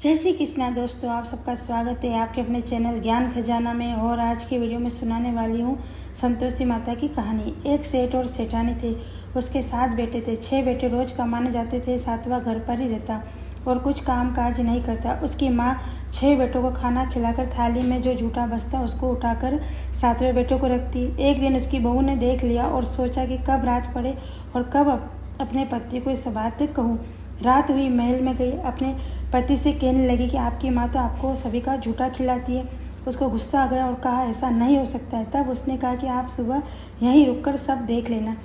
जय श्री कृष्णा दोस्तों, आप सबका स्वागत है आपके अपने चैनल ज्ञान खजाना में। और आज की वीडियो में सुनाने वाली हूँ संतोषी माता की कहानी। एक सेठ और सेठानी थे, उसके 7 बेटे थे। 6 बेटे रोज कमाने जाते थे, 7वां घर पर ही रहता और कुछ काम काज नहीं करता। उसकी माँ 6 बेटों को खाना खिलाकर थाली में जो जूठा बचता उसको उठाकर 7वें बेटे को रखती। एक दिन उसकी बहू ने देख लिया और सोचा कि कब रात पड़े और कब अपने पति को इस बात कहूँ। रात हुई, महल में गई, अपने पति से कहने लगी कि आपकी माँ तो आपको सभी का झूठा खिलाती है। उसको गुस्सा आ गया और कहा ऐसा नहीं हो सकता है। तब उसने कहा कि आप सुबह यहीं रुककर सब देख लेना।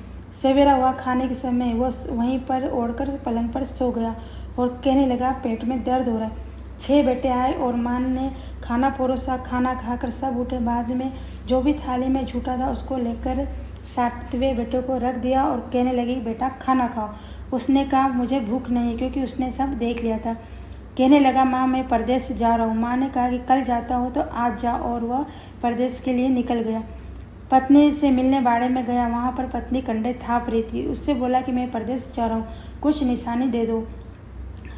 सवेरा हुआ, खाने के समय वो वहीं पर ओढ़कर पलंग पर सो गया और कहने लगा पेट में दर्द हो रहा है। 6 बेटे आए और माँ ने खाना परोसा। खाना खाकर सब उठे। बाद में जो भी थाली में झूठा था उसको लेकर 7वें बेटे को रख दिया और कहने लगी बेटा खाना खाओ। उसने कहा मुझे भूख नहीं, क्योंकि उसने सब देख लिया था। कहने लगा माँ मैं परदेश जा रहा हूँ। माँ ने कहा कि कल जाता हो तो आज जा, और वह परदेश के लिए निकल गया। पत्नी से मिलने बाड़े में गया। वहाँ पर पत्नी कंडे थाप रही थी। उससे बोला कि मैं परदेश जा रहा हूँ, कुछ निशानी दे दो।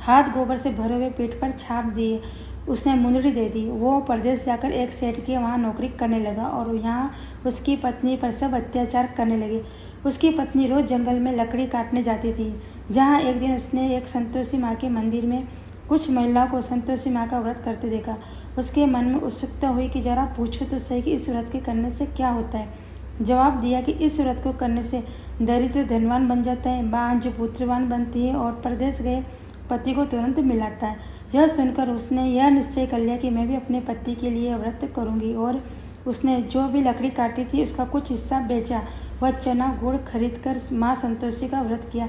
हाथ गोबर से भरे हुए पीठ पर छाप दिए। उसने मुंदड़ी दे दी। वो परदेश जाकर एक सेठ के वहाँ नौकरी करने लगा और यहाँ उसकी पत्नी पर सब अत्याचार करने लगे। उसकी पत्नी रोज जंगल में लकड़ी काटने जाती थी। जहाँ एक दिन उसने एक संतोषी माँ के मंदिर में कुछ महिलाओं को संतोषी माँ का व्रत करते देखा। उसके मन में उत्सुकता हुई कि जरा पूछो तो सही कि इस व्रत के करने से क्या होता है। जवाब दिया कि इस व्रत को करने से दरिद्र धनवान बन जाता है, बांझ पुत्रवान बनती है और परदेश गए पति को तुरंत मिलाता है। यह सुनकर उसने यह निश्चय कर लिया कि मैं भी अपने पति के लिए व्रत करूंगी। और उसने जो भी लकड़ी काटी थी उसका कुछ हिस्सा बेचा। वह चना गुड़ खरीद कर माँ संतोषी का व्रत किया।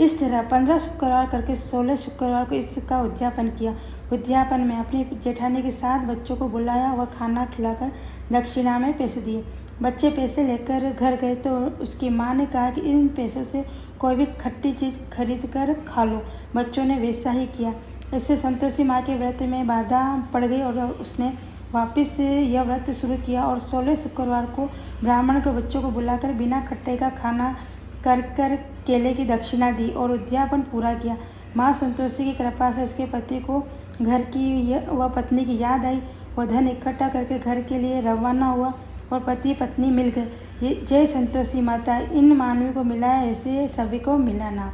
इस तरह 15 शुक्रवार करके 16 शुक्रवार को इसका उद्यापन किया। उद्यापन में अपनी जेठानी के 7 बच्चों को बुलाया। वह खाना खिलाकर दक्षिणा में पैसे दिए। बच्चे पैसे लेकर घर गए तो उसकी माँ ने कहा कि इन पैसों से कोई भी खट्टी चीज़ खरीद कर खा लो। बच्चों ने वैसा ही किया। इससे संतोषी माँ के व्रत में बाधा पड़ गई और उसने वापस से यह व्रत शुरू किया और 16 शुक्रवार को ब्राह्मण के बच्चों को बुलाकर बिना खट्टे का खाना कर केले की दक्षिणा दी और उद्यापन पूरा किया। माँ संतोषी की कृपा से उसके पति को घर की व पत्नी की याद आई। वह धन इकट्ठा करके घर के लिए रवाना हुआ और पति पत्नी मिल गए। जय संतोषी माता। इन मानवी को मिला है, ऐसे सभी को मिला ना।